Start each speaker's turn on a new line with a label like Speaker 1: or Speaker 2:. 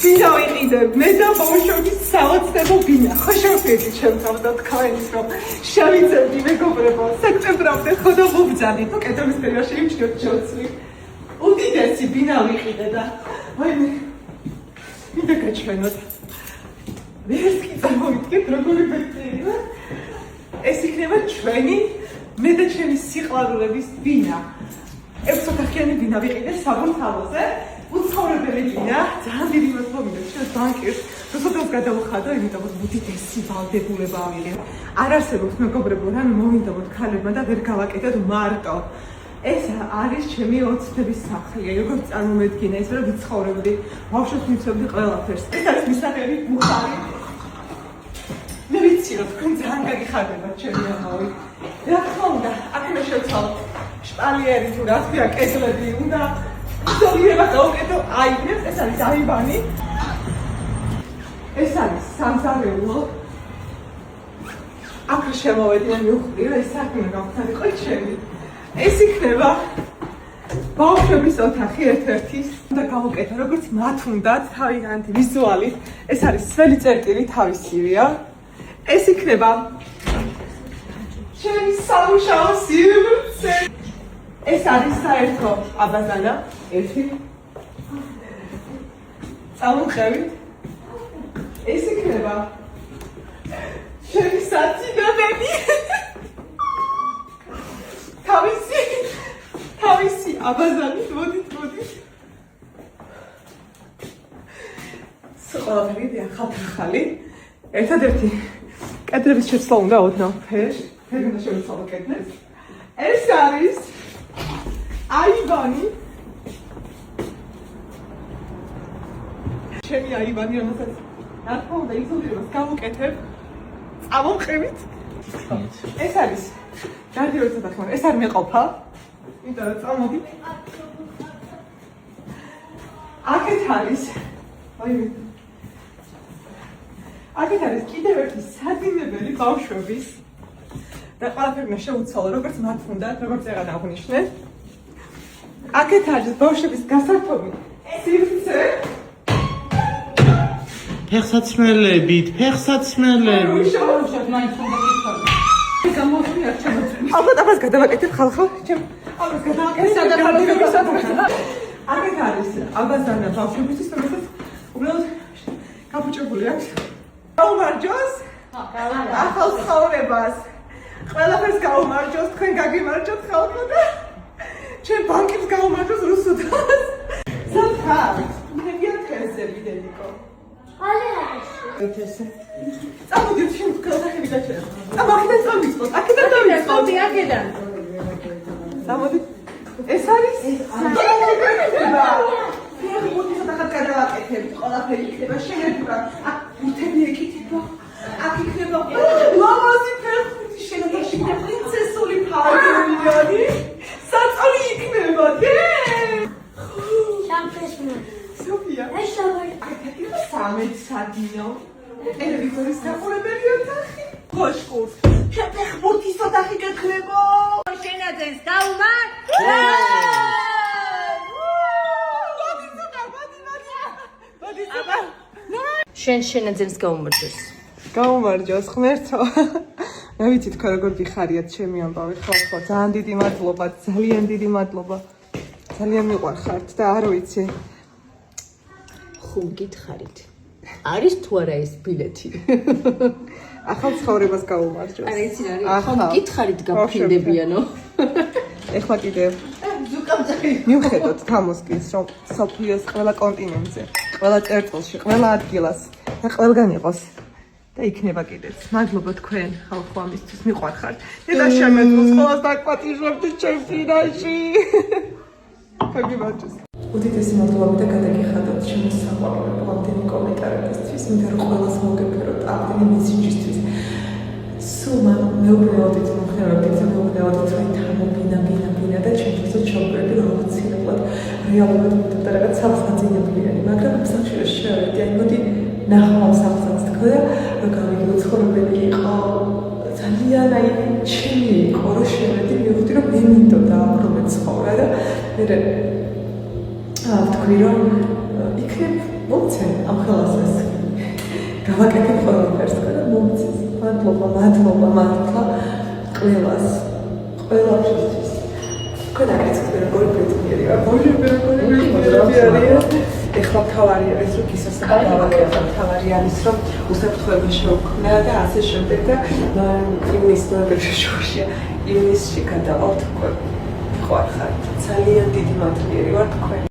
Speaker 1: ვინ ავიყიდე მე და ბავშვობის საოცნებო ბინა ხო შევხედი ჩემთან და თქვენს რომ შევიძებდი მეგობრებო სექტემბრამდე ხო და მოვძალით თუ კედლის პერიოდში იმჩნევთ ჩოცლი უდიდესი ბინა ვიყიდე და ვაიმე მინდა გაჩვენოთ ვერც კი წარმოვიდგეთ როგორი ბედნიერია ეს იქნება ჩვენი მე და ჩემი სიყვარულების ბინა 6 ოთახიანი ბინა ვიყიდე საბურთალოზე უცხოვრებელი ბინა ძალიან დიდი მოგმოვიდა ჩვენ ბანკირს რუსეთს გადავხადო იმიტომ რომ უდიდესი ვალდებულება ავიღე არ არსებობს მეგობრებო რა მოვინდომოთ ქალებმა და ვერ გავაკეთოთ მარტო ეს არის ჩემი ოცნების სახლი როგორც წარმომედგინა ის რომ ვიცხოვრებდი ბავშვებს მიცემდი ყველაფერს ეს არის მისაღები მუხარი მე ვიცი რომ თქვენ ძალიან გაგიხარდებათ ჩემი ამბავი რა თქმა უნდა აქ მე შევცვალოთ შპალიერი თუ რა თქმა კედლები უნდა ზოგიერთ დაუკეთო აივნებს ეს არის აივანი ეს არის სამზარეულო აქ შემოვედი და მივხვდი რომ ეს საქმე გავხდარიყო ჩემი ეს იქნება ბავშვების ოთახი ერთ-ერთი უნდა გავუკეთო როგორც მათ უნდათ თავიანთი ვიზუალით ეს არის სველი წერტილი თავისივეა ეს იქნება ჩემი სამუშაო სივრცე ეს არის საერთო აბაზანა ერთი წამოყევით ეს იქნება ჩემი საწინააღმდეგო თავისი აბაზანი მოდით ყველაფერი ახალი ერთადერთი კედლების შეცვლა უნდა ოდნავ ფერში უნდა შევიცვალო კედლებს ეს არის აივანი ჩემი აივანი რომელსაც რა თქმა უნდა იზოლირებას გავუკეთებ წამოვყევით ეს არის გარდიოლის ოთახი ეს არ მეყოფა იმიტომ რომ წამოდით აქეთ არის აქეთ არის კიდევ ერთი საძინებელი ბავშვების და ყველაფერი უნდა შევუცვალო როგორც მათ უნდათ როგორც აღარ აღვნიშნე აქეთ არის ბავშვების გასართობი სივრცე
Speaker 2: ფეხსაცმელებით
Speaker 1: უშუალოდ მაინც უნდა გიქხარო გამოვხდი არ ჩამოწვი ალბათ ამას გადავაკეთებ ხალხო ჩემ ამას გადავაკეთებ აქეთ არის აბაზანა ბავშვებისთვის რომელსაც უბრალოდ გაფუჭებული აქვს გაუმარჯოს ახალ ცხოვრებას ყველაფერს გაუმარჯოს თქვენ გაგიმარჯოთ ხალხო და ჩემ ბანკებს გაუმარჯოს რუსუდას სათავე მიგია თქვენზე ვიდენიკო ეს წამოდით შენ გადახები გაჩერე აქედან წამიწყოთ აქედან წამიწყოთ წამოდით ეს არის ფეხბურთის ოთახად გადავაკეთებთ ყველაფერი იქნება შენებურად აქ ბურთები ეკითება აქ იქნება ლამაზი ფეხბურთი შენობაში და პრინცესული ფარგლები საწოლი იქნება სოფია სამეთ სადინო ტელევიზორის გაყურებელი ოთახი ხოშკურს შენ ფეხბურთის ოთახი გექნებო
Speaker 3: შენაძენს გაუმარ შენ შენაძენს
Speaker 1: გაუმარჯოს ღმერთო რა ვიცი თქვა როგორ გიხარიათ ჩემი ამბავი ხო ძალიან დიდი მადლობა ძალიან დიდი მადლობა ძალიან მიყვარხართ და არ ვიცი
Speaker 3: ხომ გითხარით არის თუ არა ეს ბილეთი
Speaker 1: ახალ ცხოვრებას გაუმარჯოს
Speaker 3: არა იცი რა არის ხომ გითხარით გაფრინდებიანო
Speaker 1: ეხლა კიდევ მივხედოთ თამოსკის რომ სოფიოს ყველა კონტინენტზე ყველა წერტილში ყველა ადგილას და ყველგან იყოს და იქნება კიდეც მადლობა თქვენ ხალხო ამისთვის მიყვარხართ და შემეძლოს ყველას დაგპატიჟებთ ჩემ ფინაში გაგიმარჯოს უდიდესი მადლობა და გადაგიხადოთ ჩემი საყვარელი ამდენი კომენტარებისთვის მინდა რომ ყველას მოგეფეროთ ამდენი მესიჯისთვის სულ მე უბრალოდ მომხდარობდი რომ თანაბინა და ჩემთვის ჩავკრები როგორც ცილებლად რეალურად და რაღაც საფსაძინებლიანი მაგრამ სამშობლოში შევედი აი მოდი ნახავ საფსაც თქვა რომ გავიგო ცხოვრებელი იყო ძალიან აი ჩემი იყო რომ შევედი მივხვდი რომ მე მინდოდა აბრობე ცხოვრა და მე ვთქვი რომ იქნებ მოცემ ამ ხელასას გავაკეთებ ყველაფერს და მომწეს. მადლობა მართლა ყველაფერთვის. კონაკეთე როგორი პრეტენდერია. ბოჟე როგორი პრეტენდერია. ეხლა თავარი არის რომ გისასწრაფო თავარი არის რომ უსაფრთხოება შევქმნა და ასე შემდეგ და ივნისში გადავალთ უკვე. ხო ახლა ძალიან დიდი მადლიერი ვარ თქვენ